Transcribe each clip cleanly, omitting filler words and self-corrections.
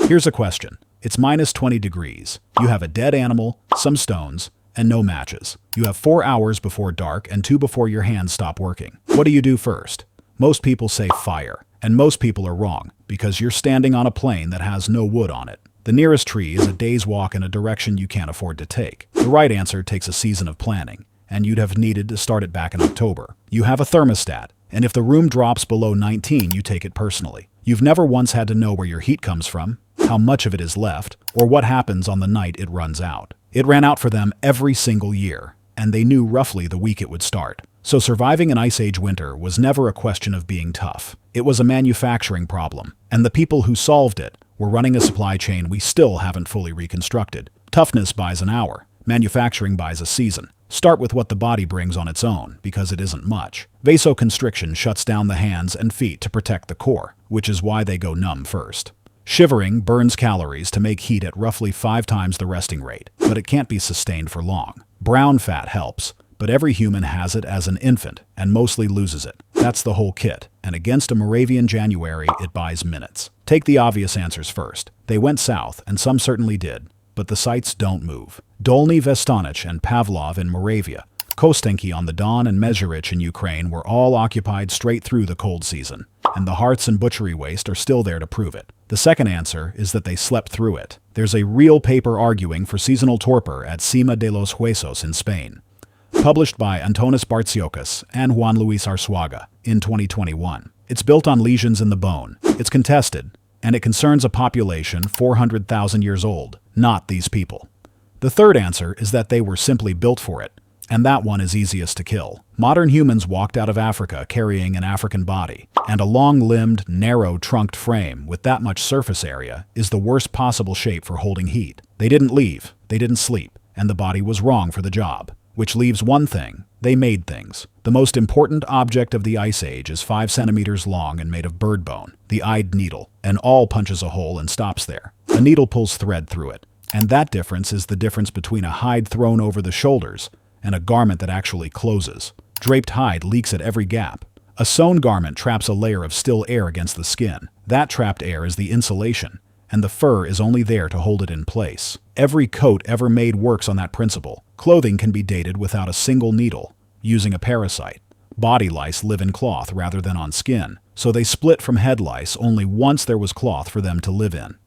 Here's a question. It's minus 20 degrees. You have a dead animal, some stones, and no matches. You have 4 hours before dark and 2 before your hands stop working. What do you do first? Most people say fire. And most people are wrong, because you're standing on a plain that has no wood on it. The nearest tree is a day's walk in a direction you can't afford to take. The right answer takes a season of planning, and you'd have needed to start it back in October. You have a thermostat, and if the room drops below 19, you take it personally. You've never once had to know where your heat comes from, how much of it is left, or what happens on the night it runs out. It ran out for them every single year, and they knew roughly the week it would start. So surviving an Ice Age winter was never a question of being tough. It was a manufacturing problem, and the people who solved it were running a supply chain we still haven't fully reconstructed. Toughness buys an hour. Manufacturing buys a season. Start with what the body brings on its own, because it isn't much. Vasoconstriction shuts down the hands and feet to protect the core, which is why they go numb first. Shivering burns calories to make heat at roughly 5 times the resting rate, but it can't be sustained for long. Brown fat helps, but every human has it as an infant and mostly loses it. That's the whole kit, and against a Moravian January, it buys minutes. Take the obvious answers first. They went south, and some certainly did, but the sites don't move. Dolny Vestanich and Pavlov in Moravia, Kostenki on the Don and Mezhirich in Ukraine were all occupied straight through the cold season, and the hearths and butchery waste are still there to prove it. The second answer is that they slept through it. There's a real paper arguing for seasonal torpor at Cima de los Huesos in Spain, published by Antonis Bartziocas and Juan Luis Arzuaga in 2021. It's built on lesions in the bone. It's contested, and it concerns a population 400,000 years old, not these people. The third answer is that they were simply built for it, and that one is easiest to kill. Modern humans walked out of Africa carrying an African body, and a long-limbed, narrow-trunked frame with that much surface area is the worst possible shape for holding heat. They didn't leave, they didn't sleep, and the body was wrong for the job. Which leaves one thing: they made things. The most important object of the Ice Age is 5 centimeters long and made of bird bone, the eyed needle. An awl punches a hole and stops there. A needle pulls thread through it. And that difference is the difference between a hide thrown over the shoulders and a garment that actually closes. Draped hide leaks at every gap. A sewn garment traps a layer of still air against the skin. That trapped air is the insulation, and the fur is only there to hold it in place. Every coat ever made works on that principle. Clothing can be dated without a single needle, using a parasite. Body lice live in cloth rather than on skin, so they split from head lice only once there was cloth for them to live in.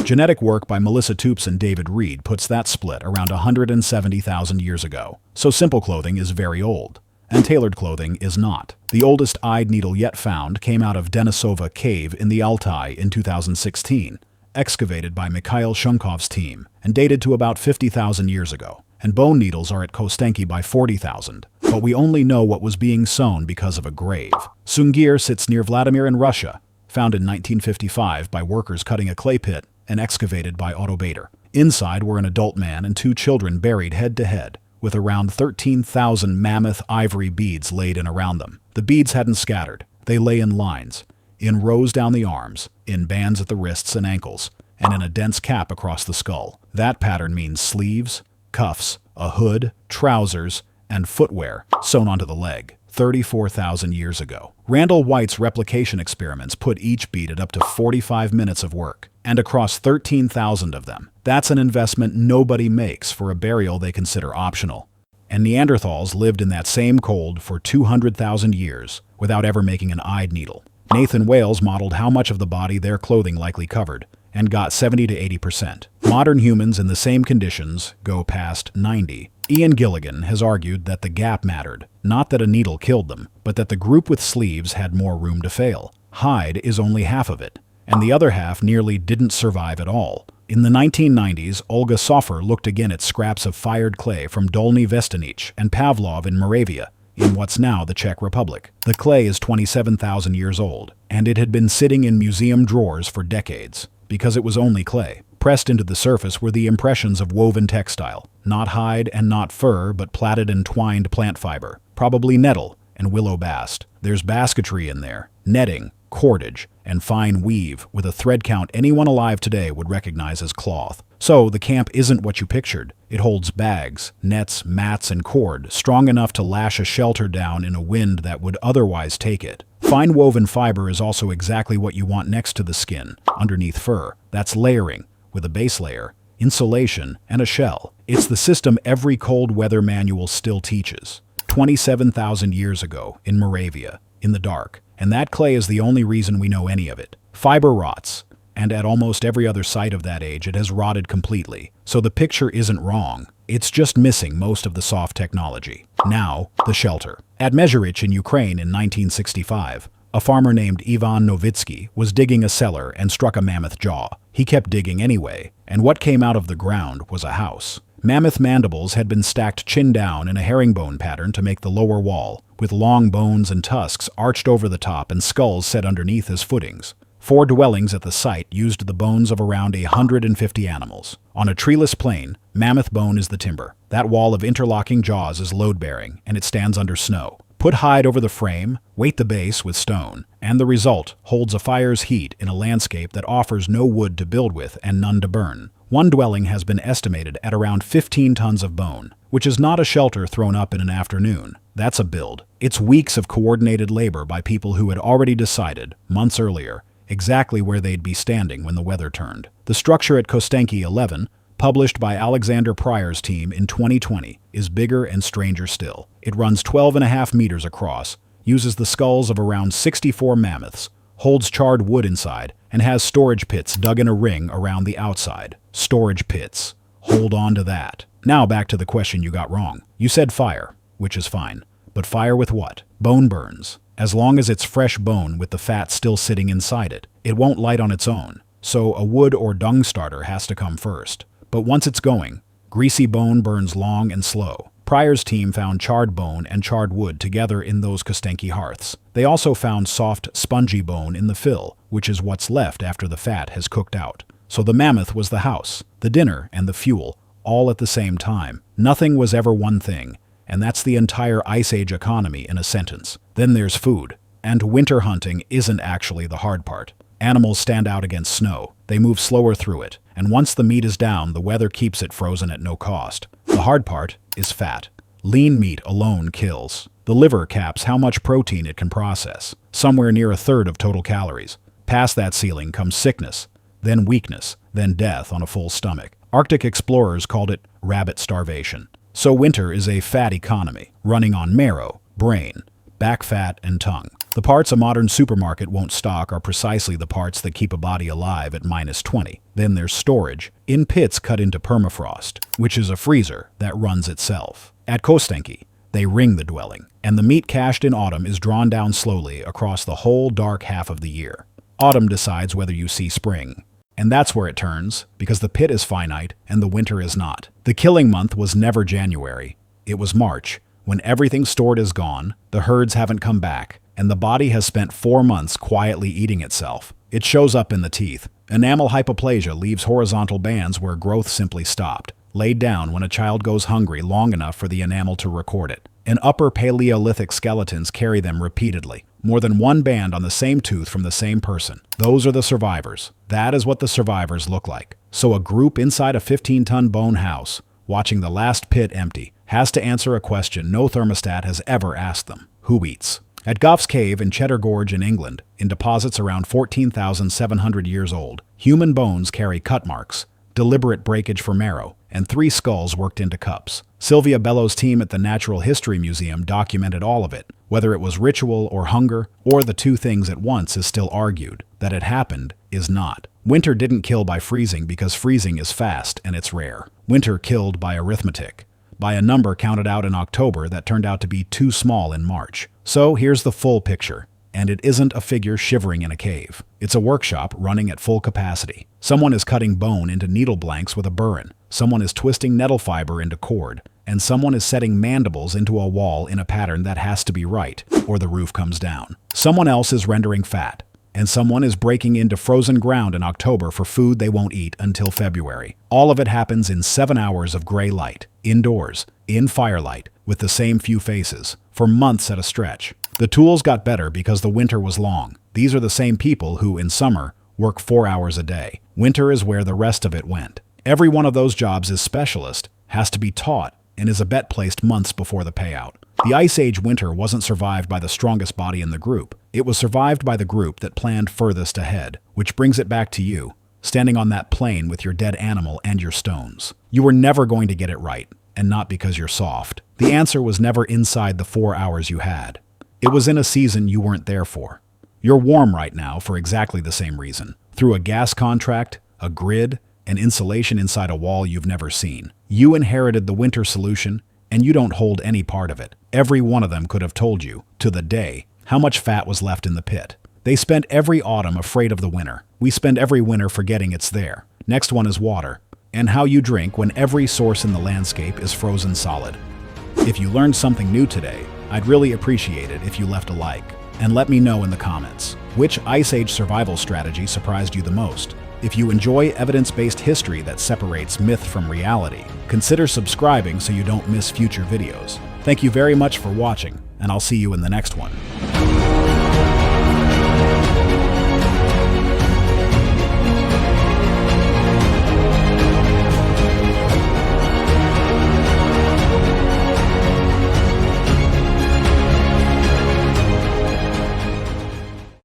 Genetic work by Melissa Toops and David Reed puts that split around 170,000 years ago. So simple clothing is very old, and tailored clothing is not. The oldest eyed needle yet found came out of Denisova Cave in the Altai in 2016, excavated by Mikhail Shunkov's team, and dated to about 50,000 years ago. And bone needles are at Kostenki by 40,000, but we only know what was being sewn because of a grave. Sungir sits near Vladimir in Russia, found in 1955 by workers cutting a clay pit and excavated by Otto Bader. Inside were an adult man and 2 children buried head to head, with around 13,000 mammoth ivory beads laid in around them. The beads hadn't scattered. They lay in lines, in rows down the arms, in bands at the wrists and ankles, and in a dense cap across the skull. That pattern means sleeves, cuffs, a hood, trousers, and footwear sewn onto the leg. 34,000 years ago. Randall White's replication experiments put each bead at up to 45 minutes of work, and across 13,000 of them. That's an investment nobody makes for a burial they consider optional. And Neanderthals lived in that same cold for 200,000 years without ever making an eyed needle. Nathan Wales modeled how much of the body their clothing likely covered, and got 70 to 80%. Modern humans in the same conditions go past 90. Ian Gilligan has argued that the gap mattered, not that a needle killed them, but that the group with sleeves had more room to fail. Hide is only half of it, and the other half nearly didn't survive at all. In the 1990s, Olga Sofer looked again at scraps of fired clay from Dolny Vestanich and Pavlov in Moravia, in what's now the Czech Republic. The clay is 27,000 years old, and it had been sitting in museum drawers for decades, because it was only clay. Pressed into the surface were the impressions of woven textile, not hide and not fur, but plaited and twined plant fiber, probably nettle and willow bast. There's basketry in there, netting, cordage, and fine weave, with a thread count anyone alive today would recognize as cloth. So the camp isn't what you pictured. It holds bags, nets, mats, and cord strong enough to lash a shelter down in a wind that would otherwise take it. Fine woven fiber is also exactly what you want next to the skin, underneath fur. That's layering, with a base layer, insulation, and a shell. It's the system every cold weather manual still teaches. 27,000 years ago, in Moravia, in the dark. And that clay is the only reason we know any of it. Fiber rots, and at almost every other site of that age it has rotted completely. So the picture isn't wrong. It's just missing most of the soft technology. Now, the shelter. At Mezhyrich in Ukraine in 1965, a farmer named Ivan Novitsky was digging a cellar and struck a mammoth jaw. He kept digging anyway, and what came out of the ground was a house. Mammoth mandibles had been stacked chin down in a herringbone pattern to make the lower wall, with long bones and tusks arched over the top and skulls set underneath as footings. 4 dwellings at the site used the bones of around 150 animals. On a treeless plain, mammoth bone is the timber. That wall of interlocking jaws is load-bearing, and it stands under snow. Put hide over the frame, weight the base with stone, and the result holds a fire's heat in a landscape that offers no wood to build with and none to burn. One dwelling has been estimated at around 15 tons of bone, which is not a shelter thrown up in an afternoon. That's a build. It's weeks of coordinated labor by people who had already decided, months earlier, exactly where they'd be standing when the weather turned. The structure at Kostenki 11, published by Alexander Pryor's team in 2020, is bigger and stranger still. It runs 12.5 meters across, uses the skulls of around 64 mammoths, holds charred wood inside, and has storage pits dug in a ring around the outside. Storage pits. Hold on to that. Now back to the question you got wrong. You said fire, which is fine. But fire with what? Bone burns. As long as it's fresh bone with the fat still sitting inside it, it won't light on its own. So a wood or dung starter has to come first. But once it's going, greasy bone burns long and slow. Pryor's team found charred bone and charred wood together in those Kostenki hearths. They also found soft, spongy bone in the fill, which is what's left after the fat has cooked out. So the mammoth was the house, the dinner, and the fuel, all at the same time. Nothing was ever one thing, and that's the entire Ice Age economy in a sentence. Then there's food. And winter hunting isn't actually the hard part. Animals stand out against snow. They move slower through it. And once the meat is down, the weather keeps it frozen at no cost. The hard part is fat. Lean meat alone kills. The liver caps how much protein it can process, somewhere near a third of total calories. Past that ceiling comes sickness, then weakness, then death on a full stomach. Arctic explorers called it rabbit starvation. So winter is a fat economy, running on marrow, brain, back fat, and tongue. The parts a modern supermarket won't stock are precisely the parts that keep a body alive at -20. Then there's storage, in pits cut into permafrost, which is a freezer that runs itself. At Kostenki, they ring the dwelling, and the meat cached in autumn is drawn down slowly across the whole dark half of the year. Autumn decides whether you see spring. And that's where it turns, because the pit is finite and the winter is not. The killing month was never January. It was March, when everything stored is gone, the herds haven't come back, and the body has spent 4 months quietly eating itself. It shows up in the teeth. Enamel hypoplasia leaves horizontal bands where growth simply stopped, laid down when a child goes hungry long enough for the enamel to record it. And upper Paleolithic skeletons carry them repeatedly. More than one band on the same tooth from the same person. Those are the survivors. That is what the survivors look like. So a group inside a 15-ton bone house, watching the last pit empty, has to answer a question no thermostat has ever asked them. Who eats? At Gough's Cave in Cheddar Gorge in England, in deposits around 14,700 years old, human bones carry cut marks, deliberate breakage for marrow, and 3 skulls worked into cups. Sylvia Bellows' team at the Natural History Museum documented all of it. Whether it was ritual or hunger, or the two things at once is still argued. That it happened is not. Winter didn't kill by freezing because freezing is fast and it's rare. Winter killed by arithmetic. By a number counted out in October that turned out to be too small in March. So here's the full picture. And it isn't a figure shivering in a cave. It's a workshop running at full capacity. Someone is cutting bone into needle blanks with a burin. Someone is twisting nettle fiber into cord. And someone is setting mandibles into a wall in a pattern that has to be right, or the roof comes down. Someone else is rendering fat. And someone is breaking into frozen ground in October for food they won't eat until February. All of it happens in 7 hours of gray light, indoors, in firelight, with the same few faces, for months at a stretch. The tools got better because the winter was long. These are the same people who, in summer, work 4 hours a day. Winter is where the rest of it went. Every one of those jobs is specialist, has to be taught, and is a bet placed months before the payout. The Ice Age winter wasn't survived by the strongest body in the group. It was survived by the group that planned furthest ahead, which brings it back to you, standing on that plain with your dead animal and your stones. You were never going to get it right, and not because you're soft. The answer was never inside the 4 hours you had. It was in a season you weren't there for. You're warm right now for exactly the same reason. Through a gas contract, a grid, and insulation inside a wall you've never seen. You inherited the winter solution, and you don't hold any part of it. Every one of them could have told you, to the day, how much fat was left in the pit. They spent every autumn afraid of the winter. We spend every winter forgetting it's there. Next one is water, and how you drink when every source in the landscape is frozen solid. If you learned something new today, I'd really appreciate it if you left a like, and let me know in the comments which Ice Age survival strategy surprised you the most. If you enjoy evidence-based history that separates myth from reality, consider subscribing so you don't miss future videos. Thank you very much for watching, and I'll see you in the next one.